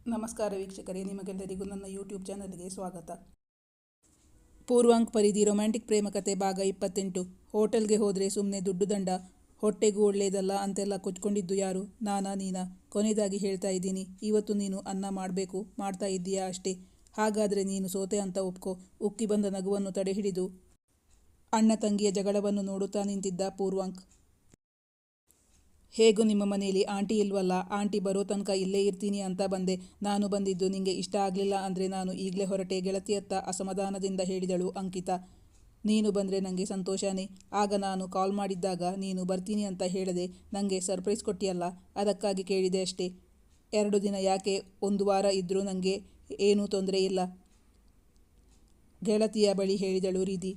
ನಮಸ್ಕಾರ ವೀಕ್ಷಕರೇ, ನಿಮಗೆಲ್ಲರಿಗೂ ನನ್ನ ಯೂಟ್ಯೂಬ್ ಚಾನಲ್ಗೆ ಸ್ವಾಗತ. ಪೂರ್ವಾಂಕ್ ಪರಿಧಿ ರೊಮ್ಯಾಂಟಿಕ್ ಪ್ರೇಮ ಕತೆ ಭಾಗ 28. ಹೋಟೆಲ್ಗೆ ಹೋದರೆ ಸುಮ್ಮನೆ ದುಡ್ಡು ದಂಡ, ಹೊಟ್ಟೆಗೂ ಒಳ್ಳೆಯದಲ್ಲ ಅಂತೆಲ್ಲ ಕೊಚ್ಕೊಂಡಿದ್ದು ಯಾರು? ನೀನಾ? ಕೊನೆಯದಾಗಿ ಹೇಳ್ತಾ ಇದ್ದೀನಿ, ಇವತ್ತು ನೀನು ಅನ್ನ ಮಾಡಬೇಕು, ಮಾಡ್ತಾ ಇದ್ದೀಯಾ ಅಷ್ಟೇ. ಹಾಗಾದರೆ ನೀನು ಸೋತೆ ಅಂತ ಒಪ್ಕೋ. ಉಕ್ಕಿ ಬಂದ ನಗುವನ್ನು ತಡೆಹಿಡಿದು ಅಣ್ಣ ತಂಗಿಯ ಜಗಳವನ್ನು ನೋಡುತ್ತಾ ನಿಂತಿದ್ದ ಪೂರ್ವಾಂಕ್. ಹೇಗೂ ನಿಮ್ಮ ಮನೆಯಲ್ಲಿ ಆಂಟಿ ಇಲ್ವಲ್ಲ, ಆಂಟಿ ಬರೋ ತನಕ ಇಲ್ಲೇ ಇರ್ತೀನಿ ಅಂತ ಬಂದೆ. ನಾನು ಬಂದಿದ್ದು ನಿಂಗೆ ಇಷ್ಟ ಆಗಲಿಲ್ಲ ಅಂದರೆ ನಾನು ಈಗಲೇ ಹೊರಟೆ, ಗೆಳತಿಯತ್ತ ಅಸಮಾಧಾನದಿಂದ ಹೇಳಿದಳು ಅಂಕಿತಾ. ನೀನು ಬಂದರೆ ನನಗೆ ಸಂತೋಷನೇ. ಆಗ ನಾನು ಕಾಲ್ ಮಾಡಿದ್ದಾಗ ನೀನು ಬರ್ತೀನಿ ಅಂತ ಹೇಳದೆ ನನಗೆ ಸರ್ಪ್ರೈಸ್ ಕೊಟ್ಟಿಯಲ್ಲ, ಅದಕ್ಕಾಗಿ ಕೇಳಿದೆ ಅಷ್ಟೇ. 2 ದಿನ ಯಾಕೆ, 1 ವಾರ ಇದ್ದರೂ ನನಗೆ ಏನೂ ತೊಂದರೆ ಇಲ್ಲ, ಗೆಳತಿಯ ಬಳಿ ಹೇಳಿದಳು ರಿಧಿ.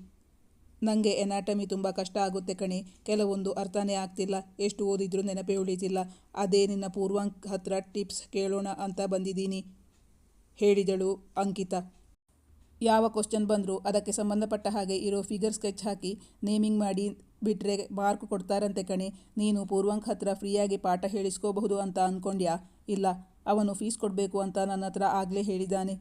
ನನಗೆ ಎನಾಟಮಿ ತುಂಬ ಕಷ್ಟ ಆಗುತ್ತೆ ಕಣೆ, ಕೆಲವೊಂದು ಅರ್ಥನೇ ಆಗ್ತಿಲ್ಲ, ಎಷ್ಟು ಓದಿದ್ರೂ ನೆನಪೇ ಉಳಿತಿಲ್ಲ. ಅದೇ ನಿನ್ನ ಪೂರ್ವಾಂಕ್ ಹತ್ರ ಟಿಪ್ಸ್ ಕೇಳೋಣ ಅಂತ ಬಂದಿದ್ದೀನಿ, ಹೇಳಿದಳು ಅಂಕಿತಾ. ಯಾವ ಕ್ವಶ್ಚನ್ ಬಂದರೂ ಅದಕ್ಕೆ ಸಂಬಂಧಪಟ್ಟ ಹಾಗೆ ಇರೋ ಫಿಗರ್ ಸ್ಕೆಚ್ ಹಾಕಿ ನೇಮಿಂಗ್ ಮಾಡಿ ಬಿಟ್ಟರೆ ಮಾರ್ಕ್ ಕೊಡ್ತಾರಂತೆ ಕಣೆ. ನೀನು ಪೂರ್ವಾಂಕ್ ಹತ್ರ ಫ್ರೀಯಾಗಿ ಪಾಠ ಹೇಳಿಸ್ಕೋಬಹುದು ಅಂತ ಅಂದ್ಕೊಂಡ್ಯಾ? ಇಲ್ಲ, ಅವನು ಫೀಸ್ ಕೊಡಬೇಕು ಅಂತ ನನ್ನ ಹತ್ರ ಆಗಲೇ ಹೇಳಿದ್ದಾನೆ,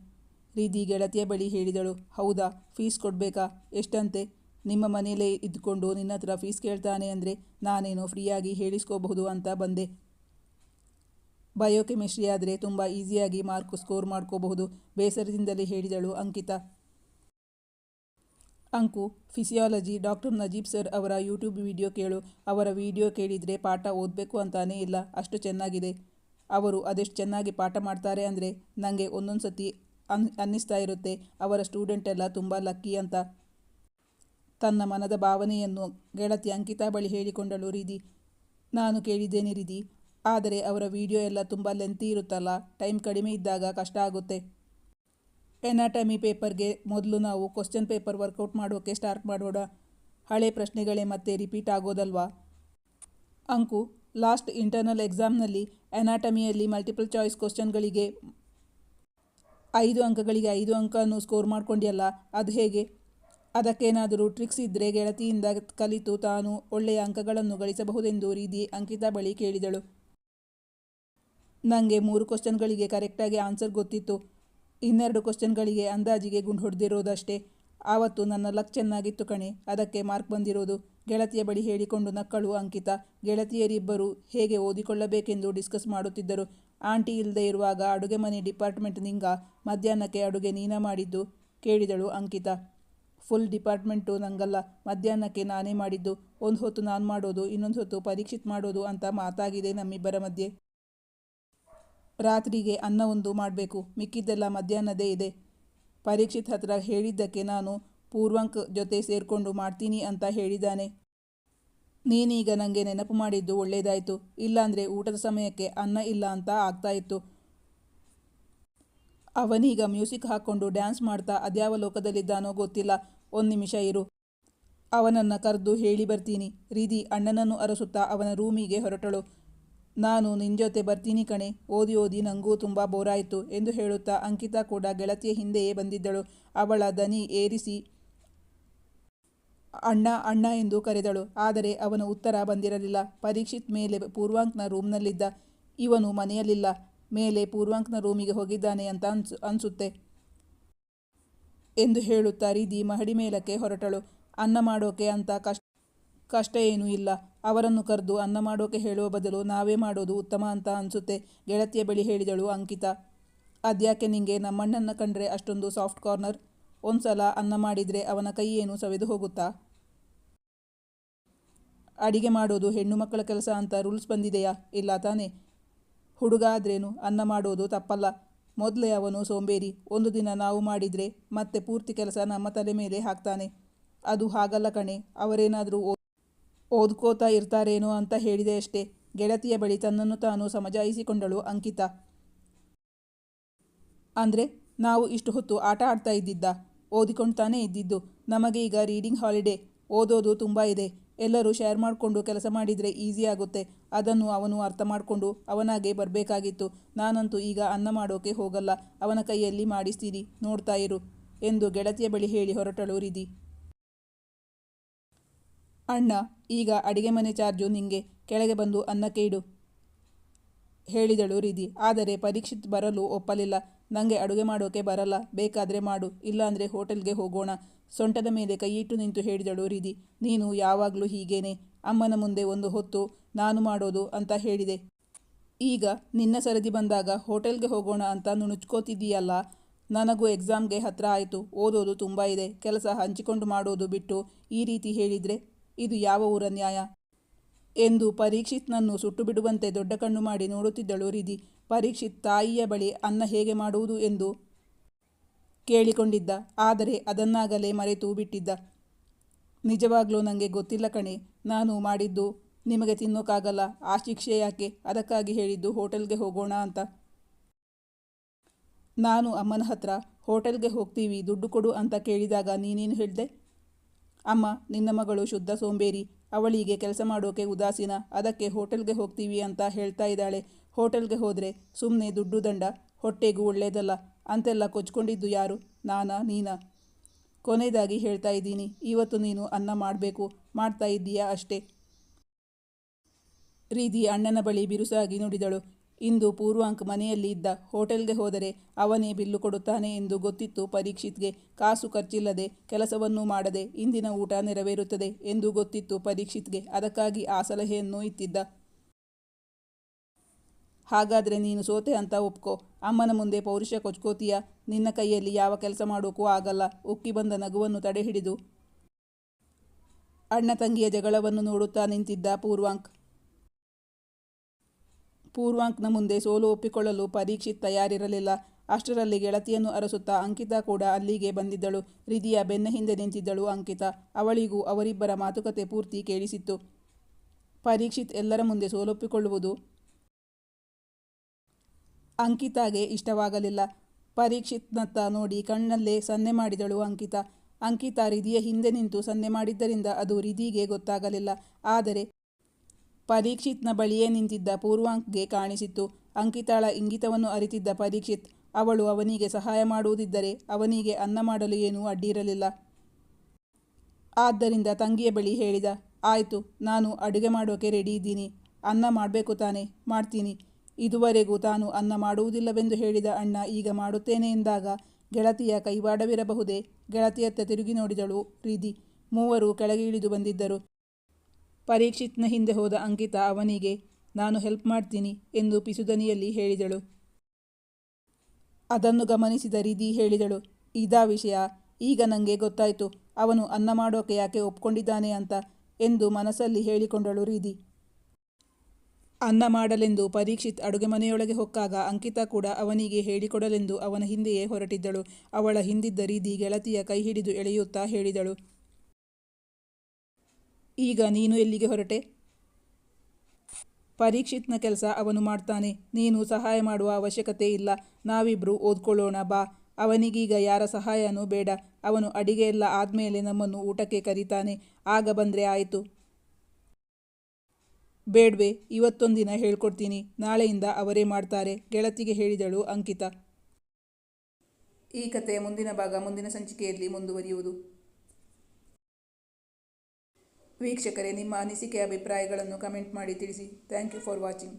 ರಿಧಿ ಗೆಳತಿಯ ಬಳಿ ಹೇಳಿದಳು. ಹೌದಾ, ಫೀಸ್ ಕೊಡಬೇಕಾ? ಎಷ್ಟಂತೆ? ನಿಮ್ಮ ಮನೇಲೇ ಇದ್ಕೊಂಡು ನಿನ್ನ ಹತ್ರ ಫೀಸ್ ಕೇಳ್ತಾನೆ ಅಂದರೆ ನಾನೇನೋ ಫ್ರೀಯಾಗಿ ಹೇಳಿಸ್ಕೋಬಹುದು ಅಂತ ಬಂದೆ. ಬಯೋಕೆಮಿಸ್ಟ್ರಿ ಆದರೆ ತುಂಬ ಈಸಿಯಾಗಿ ಮಾರ್ಕ್ ಸ್ಕೋರ್ ಮಾಡ್ಕೋಬಹುದು, ಬೇಸರದಿಂದಲೇ ಹೇಳಿದಳು ಅಂಕಿತಾ. ಅಂಕು, ಫಿಸಿಯಾಲಜಿ ಡಾಕ್ಟರ್ ನಜೀಬ್ ಸರ್ ಅವರ ಯೂಟ್ಯೂಬ್ ವಿಡಿಯೋ ಕೇಳು. ಅವರ ವಿಡಿಯೋ ಕೇಳಿದರೆ ಪಾಠ ಓದಬೇಕು ಅಂತಾನೇ ಇಲ್ಲ, ಅಷ್ಟು ಚೆನ್ನಾಗಿದೆ. ಅವರು ಅದೆಷ್ಟು ಚೆನ್ನಾಗಿ ಪಾಠ ಮಾಡ್ತಾರೆ ಅಂದರೆ ನನಗೆ ಒಂದೊಂದು ಸತಿ ಅನ್ನಿಸ್ತಾ ಇರುತ್ತೆ, ಅವರ ಸ್ಟೂಡೆಂಟ್ ಎಲ್ಲ ತುಂಬ ಲಕ್ಕಿ ಅಂತ. ತನ್ನ ಮನದ ಭಾವನೆಯನ್ನು ಗೆಳತಿ ಅಂಕಿತಾ ಬಳಿ ಹೇಳಿಕೊಂಡಳು ರಿಧಿ. ನಾನು ಕೇಳಿದ್ದೇನೆ ರಿಧಿ, ಆದರೆ ಅವರ ವಿಡಿಯೋ ಎಲ್ಲ ತುಂಬ ಲೆಂತಿ ಇರುತ್ತಲ್ಲ, ಟೈಮ್ ಕಡಿಮೆ ಇದ್ದಾಗ ಕಷ್ಟ ಆಗುತ್ತೆ. ಎನಾಟಮಿ ಪೇಪರ್ಗೆ ಮೊದಲು ನಾವು ಕ್ವಶ್ಚನ್ ಪೇಪರ್ ವರ್ಕೌಟ್ ಮಾಡೋಕ್ಕೆ ಸ್ಟಾರ್ಟ್ ಮಾಡೋಣ. ಹಳೆ ಪ್ರಶ್ನೆಗಳೇ ಮತ್ತೆ ರಿಪೀಟ್ ಆಗೋದಲ್ವಾ? ಅಂಕು, ಲಾಸ್ಟ್ ಇಂಟರ್ನಲ್ ಎಕ್ಸಾಮ್ನಲ್ಲಿ ಎನಾಟಮಿಯಲ್ಲಿ ಮಲ್ಟಿಪಲ್ ಚಾಯ್ಸ್ ಕ್ವಶ್ಚನ್ಗಳಿಗೆ 5 ಅಂಕಗಳಿಗೆ 5 ಅಂಕನೂ ಸ್ಕೋರ್ ಮಾಡ್ಕೊಂಡಿಯಲ್ಲ, ಅದು ಹೇಗೆ? ಅದಕ್ಕೇನಾದರೂ ಟ್ರಿಕ್ಸ್ ಇದ್ದರೆ ಗೆಳತಿಯಿಂದ ಕಲಿತು ತಾನು ಒಳ್ಳೆಯ ಅಂಕಗಳನ್ನು ಗಳಿಸಬಹುದೆಂದು ರಿಧಿ ಅಂಕಿತಾ ಬಳಿ ಕೇಳಿದಳು. ನನಗೆ 3 ಕ್ವಶ್ಚನ್ಗಳಿಗೆ ಕರೆಕ್ಟಾಗಿ ಆನ್ಸರ್ ಗೊತ್ತಿತ್ತು, 2 ಕ್ವಶ್ಚನ್ಗಳಿಗೆ ಅಂದಾಜಿಗೆ ಗುಂಡು ಹೊಡೆದಿರೋದಷ್ಟೇ. ಆವತ್ತು ನನ್ನ ಲಕ್ ಚೆನ್ನಾಗಿತ್ತು ಕಣೆ, ಅದಕ್ಕೆ ಮಾರ್ಕ್ ಬಂದಿರೋದು, ಗೆಳತಿಯ ಬಳಿ ಹೇಳಿಕೊಂಡು ನಕ್ಕಳು ಅಂಕಿತಾ. ಗೆಳತಿಯರಿಬ್ಬರು ಹೇಗೆ ಓದಿಕೊಳ್ಳಬೇಕೆಂದು ಡಿಸ್ಕಸ್ ಮಾಡುತ್ತಿದ್ದರು. ಆಂಟಿ ಇಲ್ಲದೆ ಇರುವಾಗ ಅಡುಗೆ ಮನೆ ಡಿಪಾರ್ಟ್ಮೆಂಟ್ ನಿಂಗ, ಮಧ್ಯಾಹ್ನಕ್ಕೆ ಅಡುಗೆ ನೀನ ಮಾಡಿದ್ದು, ಕೇಳಿದಳು ಅಂಕಿತಾ. ಫುಲ್ ಡಿಪಾರ್ಟ್ಮೆಂಟು ನಂಗಲ್ಲ, ಮಧ್ಯಾಹ್ನಕ್ಕೆ ನಾನೇ ಮಾಡಿದ್ದು. ಒಂದು ಹೊತ್ತು ನಾನು ಮಾಡೋದು, ಇನ್ನೊಂದು ಹೊತ್ತು ಪರೀಕ್ಷಿತ್ ಮಾಡೋದು ಅಂತ ಮಾತಾಗಿದೆ ನಮ್ಮಿಬ್ಬರ ಮಧ್ಯೆ. ರಾತ್ರಿಗೆ ಅನ್ನ ಒಂದು ಮಾಡಬೇಕು, ಮಿಕ್ಕಿದ್ದೆಲ್ಲ ಮಧ್ಯಾಹ್ನದೇ ಇದೆ. ಪರೀಕ್ಷಿತ್ ಹತ್ರ ಹೇಳಿದ್ದಕ್ಕೆ ನಾನು ಪೂರ್ವಾಂಕ್ ಜೊತೆ ಸೇರಿಕೊಂಡು ಮಾಡ್ತೀನಿ ಅಂತ ಹೇಳಿದ್ದಾನೆ. ನೀನೀಗ ನನಗೆ ನೆನಪು ಮಾಡಿದ್ದು ಒಳ್ಳೆಯದಾಯಿತು, ಇಲ್ಲಾಂದರೆ ಊಟದ ಸಮಯಕ್ಕೆ ಅನ್ನ ಇಲ್ಲ ಅಂತ ಆಗ್ತಾ ಇತ್ತು. ಅವನೀಗ ಮ್ಯೂಸಿಕ್ ಹಾಕ್ಕೊಂಡು ಡ್ಯಾನ್ಸ್ ಮಾಡ್ತಾ ಅದ್ಯಾವ ಲೋಕದಲ್ಲಿದ್ದಾನೋ ಗೊತ್ತಿಲ್ಲ. 1 ನಿಮಿಷ ಇರು, ಅವನನ್ನು ಕರೆದು ಹೇಳಿ ಬರ್ತೀನಿ. ರಿಧಿ ಅಣ್ಣನನ್ನು ಅರಸುತ್ತಾ ಅವನ ರೂಮಿಗೆ ಹೊರಟಳು. ನಾನು ನಿನ್ನ ಜೊತೆ ಬರ್ತೀನಿ ಕಣೆ, ಓದಿ ಓದಿ ನನಗೂ ತುಂಬ ಬೋರಾಯಿತು ಎಂದು ಹೇಳುತ್ತಾ ಅಂಕಿತಾ ಕೂಡ ಗೆಳತಿಯ ಹಿಂದೆಯೇ ಬಂದಿದ್ದಳು. ಅವಳ ದನಿ ಏರಿಸಿ ಅಣ್ಣ ಅಣ್ಣ ಎಂದು ಕರೆದಳು, ಆದರೆ ಅವನ ಉತ್ತರ ಬಂದಿರಲಿಲ್ಲ. ಪರೀಕ್ಷಿತ್ ಮೇಲೆ ಪೂರ್ವಾಂಕ್ನ ರೂಮ್ನಲ್ಲಿದ್ದ, ಇವನು ಮನೆಯಲ್ಲಿಲ್ಲ, ಮೇಲೆ ಪೂರ್ವಾಂಕ್ನ ರೂಮಿಗೆ ಹೋಗಿದ್ದಾನೆ ಅಂತ ಅನ್ಸುತ್ತೆ ಎಂದು ಹೇಳುತ್ತಾ ರಿಧಿ ಮಹಡಿ ಮೇಲಕ್ಕೆ ಹೊರಟಳು. ಅನ್ನ ಮಾಡೋಕೆ ಅಂತ ಕಷ್ಟ ಏನೂ ಇಲ್ಲ, ಅವರನ್ನು ಕರೆದು ಅನ್ನ ಮಾಡೋಕೆ ಹೇಳುವ ಬದಲು ನಾವೇ ಮಾಡೋದು ಉತ್ತಮ ಅಂತ ಅನ್ಸುತ್ತೆ, ಗೆಳತಿಯ ಬಳಿ ಹೇಳಿದಳು ಅಂಕಿತಾ. ಅದ್ಯಾಕೆ ನಿಂಗೆ ನಮ್ಮಣ್ಣನ ಕಂಡ್ರೆ ಅಷ್ಟೊಂದು ಸಾಫ್ಟ್ ಕಾರ್ನರ್? ಒಂದ್ಸಲ ಅನ್ನ ಮಾಡಿದರೆ ಅವನ ಕೈ ಏನು ಸವೆದು ಹೋಗುತ್ತಾ? ಅಡಿಗೆ ಮಾಡೋದು ಹೆಣ್ಣು ಮಕ್ಕಳ ಕೆಲಸ ಅಂತ ರೂಲ್ಸ್ ಬಂದಿದೆಯಾ? ಇಲ್ಲ ತಾನೇ? ಹುಡುಗ ಆದ್ರೇನು ಅನ್ನ ಮಾಡೋದು ತಪ್ಪಲ್ಲ. ಮೊದಲೇ ಅವನು ಸೋಂಬೇರಿ, ಒಂದು ದಿನ ನಾವು ಮಾಡಿದರೆ ಮತ್ತೆ ಪೂರ್ತಿ ಕೆಲಸ ನಮ್ಮ ತಲೆ ಮೇಲೆ ಹಾಕ್ತಾನೆ. ಅದು ಹಾಗಲ್ಲ ಕಣೆ, ಅವರೇನಾದರೂ ಓದ್ಕೋತಾ ಇರ್ತಾರೇನೋ ಅಂತ ಹೇಳಿದೆ ಅಷ್ಟೇ, ಗೆಳತಿಯ ಬಳಿ ತನ್ನನ್ನು ತಾನು ಸಮಜಾಯಿಸಿಕೊಂಡಳು ಅಂಕಿತಾ. ಅಂದರೆ ನಾವು ಇಷ್ಟು ಹೊತ್ತು ಆಟ ಆಡ್ತಾ ಇದ್ದಿದ್ದ, ಓದಿಕೊಂಡು ತಾನೇ ಇದ್ದಿದ್ದು. ನಮಗೆ ಈಗ ರೀಡಿಂಗ್ ಹಾಲಿಡೇ, ಓದೋದು ತುಂಬ ಇದೆ. ಎಲ್ಲರೂ ಶೇರ್ ಮಾಡಿಕೊಂಡು ಕೆಲಸ ಮಾಡಿದರೆ ಈಸಿ ಆಗುತ್ತೆ. ಅದನ್ನು ಅವನು ಅರ್ಥ ಮಾಡಿಕೊಂಡು ಅವನಾಗೆ ಬರಬೇಕಾಗಿತ್ತು. ನಾನಂತೂ ಈಗ ಅನ್ನ ಮಾಡೋಕೆ ಹೋಗಲ್ಲ, ಅವನ ಕೈಯಲ್ಲಿ ಮಾಡಿಸ್ತೀನಿ, ನೋಡ್ತಾ ಇರು ಎಂದು ಗೆಳತಿಯ ಬಳಿ ಹೇಳಿ ಹೊರಟಳು ರಿಧಿ. ಅಣ್ಣ, ಈಗ ಅಡಿಗೆ ಮನೆ ಚಾರ್ಜು ನಿಂಗೆ, ಕೆಳಗೆ ಬಂದು ಅನ್ನಕ್ಕೆ ಇಡು. ಹೇಳಿದಳು ರಿಧಿ. ಆದರೆ ಪರೀಕ್ಷಿತ್ ಬರಲು ಒಪ್ಪಲಿಲ್ಲ. ನನಗೆ ಅಡುಗೆ ಮಾಡೋಕೆ ಬರಲ್ಲ, ಬೇಕಾದರೆ ಮಾಡು, ಇಲ್ಲಾಂದರೆ ಹೋಟೆಲ್ಗೆ ಹೋಗೋಣ. ಸೊಂಟದ ಮೇಲೆ ಕೈಯಿಟ್ಟು ನಿಂತು ಹೇಳಿದಳು ರಿಧಿ. ನೀನು ಯಾವಾಗಲೂ ಹೀಗೇನೆ. ಅಮ್ಮನ ಮುಂದೆ ಒಂದು ಹೊತ್ತು ನಾನು ಮಾಡೋದು ಅಂತ ಹೇಳಿದೆ. ಈಗ ನಿನ್ನ ಸರದಿ ಬಂದಾಗ ಹೋಟೆಲ್ಗೆ ಹೋಗೋಣ ಅಂತ ನುಣುಚ್ಕೋತಿದ್ದೀಯಲ್ಲ. ನನಗೂ ಎಕ್ಸಾಮ್ಗೆ ಹತ್ರ ಆಯಿತು, ಓದೋದು ತುಂಬ ಇದೆ. ಕೆಲಸ ಹಂಚಿಕೊಂಡು ಮಾಡೋದು ಬಿಟ್ಟು ಈ ರೀತಿ ಹೇಳಿದರೆ ಇದು ಯಾವ ಊರ ನ್ಯಾಯ ಎಂದು ಪರೀಕ್ಷಿತ್ನನ್ನು ಸುಟ್ಟು ಬಿಡುವಂತೆ ದೊಡ್ಡ ಕಣ್ಣು ಮಾಡಿ ನೋಡುತ್ತಿದ್ದಳು ರಿಧಿ. ಪರೀಕ್ಷಿತ್ ತಾಯಿಯ ಬಳಿ ಅನ್ನ ಹೇಗೆ ಮಾಡುವುದು ಎಂದು ಕೇಳಿಕೊಂಡಿದ್ದ. ಆದರೆ ಅದನ್ನಾಗಲೇ ಮರೆತು ಬಿಟ್ಟಿದ್ದ. ನಿಜವಾಗ್ಲೂ ನನಗೆ ಗೊತ್ತಿಲ್ಲ ಕಣೆ, ನಾನು ಮಾಡಿದ್ದು ನಿಮಗೆ ತಿನ್ನೋಕ್ಕಾಗಲ್ಲ, ಆ ಶಿಕ್ಷೆ ಯಾಕೆ? ಅದಕ್ಕಾಗಿ ಹೇಳಿದ್ದು ಹೋಟೆಲ್ಗೆ ಹೋಗೋಣ ಅಂತ. ನಾನು ಅಮ್ಮನ ಹತ್ರ ಹೋಟೆಲ್ಗೆ ಹೋಗ್ತೀವಿ, ದುಡ್ಡು ಕೊಡು ಅಂತ ಕೇಳಿದಾಗ ನೀನೇನು ಹೇಳಿದೆ? ಅಮ್ಮ ನಿನ್ನ ಮಗಳು ಶುದ್ಧ ಸೋಂಬೇರಿ, ಅವಳಿಗೆ ಕೆಲಸ ಮಾಡೋಕೆ ಉದಾಸೀನ, ಅದಕ್ಕೆ ಹೋಟೆಲ್ಗೆ ಹೋಗ್ತೀವಿ ಅಂತ ಹೇಳ್ತಾ ಇದ್ದಾಳೆ. ಹೋಟೆಲ್ಗೆ ಹೋದರೆ ಸುಮ್ಮನೆ ದುಡ್ಡು ದಂಡ, ಹೊಟ್ಟೆಗೂ ಒಳ್ಳೇದಲ್ಲ ಅಂತೆಲ್ಲ ಕೊಚ್ಕೊಂಡಿದ್ದು ಯಾರು? ನಾನಾ ನೀನಾ? ಕೊನೆಯದಾಗಿ ಹೇಳ್ತಾ ಇದ್ದೀನಿ, ಇವತ್ತು ನೀನು ಅನ್ನ ಮಾಡಬೇಕು, ಮಾಡ್ತಾ ಇದ್ದೀಯಾ ಅಷ್ಟೇ. ರಿಧಿ ಅಣ್ಣನ ಬಳಿ ಬಿರುಸಾಗಿ ನುಡಿದಳು. ಇಂದು ಪೂರ್ವಾಂಕ್ ಮನೆಯಲ್ಲಿ ಇದ್ದ. ಹೋಟೆಲ್ಗೆ ಹೋದರೆ ಅವನೇ ಬಿಲ್ಲು ಕೊಡುತ್ತಾನೆ ಎಂದು ಗೊತ್ತಿತ್ತು ಪರೀಕ್ಷಿತ್ಗೆ. ಕಾಸು ಖರ್ಚಿಲ್ಲದೆ, ಕೆಲಸವನ್ನೂ ಮಾಡದೆ ಇಂದಿನ ಊಟ ನೆರವೇರುತ್ತದೆ ಎಂದು ಗೊತ್ತಿತ್ತು ಪರೀಕ್ಷಿತ್ಗೆ. ಅದಕ್ಕಾಗಿ ಆ ಸಲಹೆಯನ್ನು ಇತ್ತಿದ್ದ. ಹಾಗಾದರೆ ನೀನು ಸೋತೆ ಅಂತ ಒಪ್ಕೋ. ಅಮ್ಮನ ಮುಂದೆ ಪೌರುಷ ಕೊಚ್ಕೋತೀಯ? ನಿನ್ನ ಕೈಯಲ್ಲಿ ಯಾವ ಕೆಲಸ ಮಾಡೋಕ್ಕೂ ಆಗಲ್ಲ. ಉಕ್ಕಿ ಬಂದ ನಗುವನ್ನು ತಡೆಹಿಡಿದು ಅಣ್ಣ ತಂಗಿಯ ಜಗಳವನ್ನು ನೋಡುತ್ತಾ ನಿಂತಿದ್ದ ಪೂರ್ವಾಂಕ್. ಪೂರ್ವಾಂಕ್ನ ಮುಂದೆ ಸೋಲು ಒಪ್ಪಿಕೊಳ್ಳಲು ಪರೀಕ್ಷಿತ್ ತಯಾರಿರಲಿಲ್ಲ. ಅಷ್ಟರಲ್ಲಿ ಗೆಳತಿಯನ್ನು ಅರಸುತ್ತಾ ಅಂಕಿತಾ ಕೂಡ ಅಲ್ಲಿಗೆ ಬಂದಿದ್ದಳು. ರಿಧಿಯ ಬೆನ್ನ ಹಿಂದೆ ನಿಂತಿದ್ದಳು ಅಂಕಿತಾ. ಅವಳಿಗೂ ಅವರಿಬ್ಬರ ಮಾತುಕತೆ ಪೂರ್ತಿ ಕೇಳಿಸಿತ್ತು. ಪರೀಕ್ಷಿತ್ ಎಲ್ಲರ ಮುಂದೆ ಸೋಲೊಪ್ಪಿಕೊಳ್ಳುವುದು ಅಂಕಿತಾಗೆ ಇಷ್ಟವಾಗಲಿಲ್ಲ. ಪರೀಕ್ಷಿತ್ನತ್ತ ನೋಡಿ ಕಣ್ಣಲ್ಲೇ ಸನ್ನೆ ಮಾಡಿದಳು ಅಂಕಿತಾ. ಅಂಕಿತಾ ರಿಧಿಯ ಹಿಂದೆ ನಿಂತು ಸನ್ನೆ ಮಾಡಿದ್ದರಿಂದ ಅದು ರಿಧಿಗೆ ಗೊತ್ತಾಗಲಿಲ್ಲ. ಆದರೆ ಪರೀಕ್ಷಿತ್ನ ಬಳಿಯೇ ನಿಂತಿದ್ದ ಪೂರ್ವಾಂಕ್ಗೆ ಕಾಣಿಸಿತ್ತು. ಅಂಕಿತಾಳ ಇಂಗಿತವನ್ನು ಅರಿತಿದ್ದ ಪರೀಕ್ಷಿತ್ ಅವಳು ಅವನಿಗೆ ಸಹಾಯ ಮಾಡುವುದಿದ್ದರೆ ಅವನಿಗೆ ಅನ್ನ ಮಾಡಲು ಏನೂ ಅಡ್ಡಿಯಿರಲಿಲ್ಲ. ಆದ್ದರಿಂದ ತಂಗಿಯ ಬಳಿ ಹೇಳಿದ, ಆಯಿತು, ನಾನು ಅಡುಗೆ ಮಾಡೋಕೆ ರೆಡಿ ಇದ್ದೀನಿ. ಅನ್ನ ಮಾಡಬೇಕು ತಾನೇ? ಮಾಡ್ತೀನಿ. ಇದುವರೆಗೂ ತಾನು ಅನ್ನ ಮಾಡುವುದಿಲ್ಲವೆಂದು ಹೇಳಿದ ಅಣ್ಣ ಈಗ ಮಾಡುತ್ತೇನೆ ಎಂದಾಗ ಗೆಳತಿಯ ಕೈವಾಡವಿರಬಹುದೇ? ಗೆಳತಿಯತ್ತ ತಿರುಗಿ ನೋಡಿದಳು ರಿಧಿ. ಮೂವರು ಕೆಳಗೆ ಇಳಿದು ಬಂದಿದ್ದರು. ಪರೀಕ್ಷಿತ್ನ ಹಿಂದೆ ಹೋದ ಅಂಕಿತಾ ಅವನಿಗೆ, ನಾನು ಹೆಲ್ಪ್ ಮಾಡ್ತೀನಿ ಎಂದು ಪಿಸುದನಿಯಲ್ಲಿ ಹೇಳಿದಳು. ಅದನ್ನು ಗಮನಿಸಿದ ರಿಧಿ ಹೇಳಿದಳು, ಇದಾ ವಿಷಯ? ಈಗ ನನಗೆ ಗೊತ್ತಾಯಿತು ಅವನು ಅನ್ನ ಮಾಡೋಕೆ ಯಾಕೆ ಒಪ್ಕೊಂಡಿದ್ದಾನೆ ಅಂತ ಎಂದು ಮನಸ್ಸಲ್ಲಿ ಹೇಳಿಕೊಂಡಳು ರಿಧಿ. ಅನ್ನ ಮಾಡಲೆಂದು ಪರೀಕ್ಷಿತ್ ಅಡುಗೆ ಮನೆಯೊಳಗೆ ಹೊಕ್ಕಾಗ ಅಂಕಿತಾ ಕೂಡ ಅವನಿಗೆ ಹೇಳಿಕೊಡಲೆಂದು ಅವನ ಹಿಂದೆಯೇ ಹೊರಟಿದ್ದಳು. ಅವಳ ಹಿಂದಿದ್ದ ರಿಧಿ ಗೆಳತಿಯ ಕೈ ಹಿಡಿದು ಎಳೆಯುತ್ತಾ ಹೇಳಿದಳು, ಈಗ ನೀನು ಎಲ್ಲಿಗೆ ಹೊರಟೆ? ಪರೀಕ್ಷಿತ್ನ ಕೆಲಸ ಅವನು ಮಾಡ್ತಾನೆ, ನೀನು ಸಹಾಯ ಮಾಡುವ ಅವಶ್ಯಕತೆ ಇಲ್ಲ. ನಾವಿಬ್ರು ಓದ್ಕೊಳ್ಳೋಣ ಬಾ. ಅವನಿಗೀಗ ಯಾರ ಸಹಾಯನೂ ಬೇಡ. ಅವನು ಅಡಿಗೆ ಎಲ್ಲ ಆದಮೇಲೆ ನಮ್ಮನ್ನು ಊಟಕ್ಕೆ ಕರೀತಾನೆ, ಆಗ ಬಂದರೆ ಆಯಿತು. ಬೇಡ್ವೆ? ಇವತ್ತೊಂದಿನ ಹೇಳ್ಕೊಡ್ತೀನಿ, ನಾಳೆಯಿಂದ ಅವರೇ ಮಾಡ್ತಾರೆ, ಗೆಳತಿಗೆ ಹೇಳಿದಳು ಅಂಕಿತಾ. ಈ ಕಥೆಯ ಮುಂದಿನ ಭಾಗ ಮುಂದಿನ ಸಂಚಿಕೆಯಲ್ಲಿ ಮುಂದುವರಿಯುವುದು. ವೀಕ್ಷಕರೇ, ನಿಮ್ಮ ಅನಿಸಿಕೆ ಅಭಿಪ್ರಾಯಗಳನ್ನು ಕಮೆಂಟ್ ಮಾಡಿ ತಿಳಿಸಿ. Thank you for watching.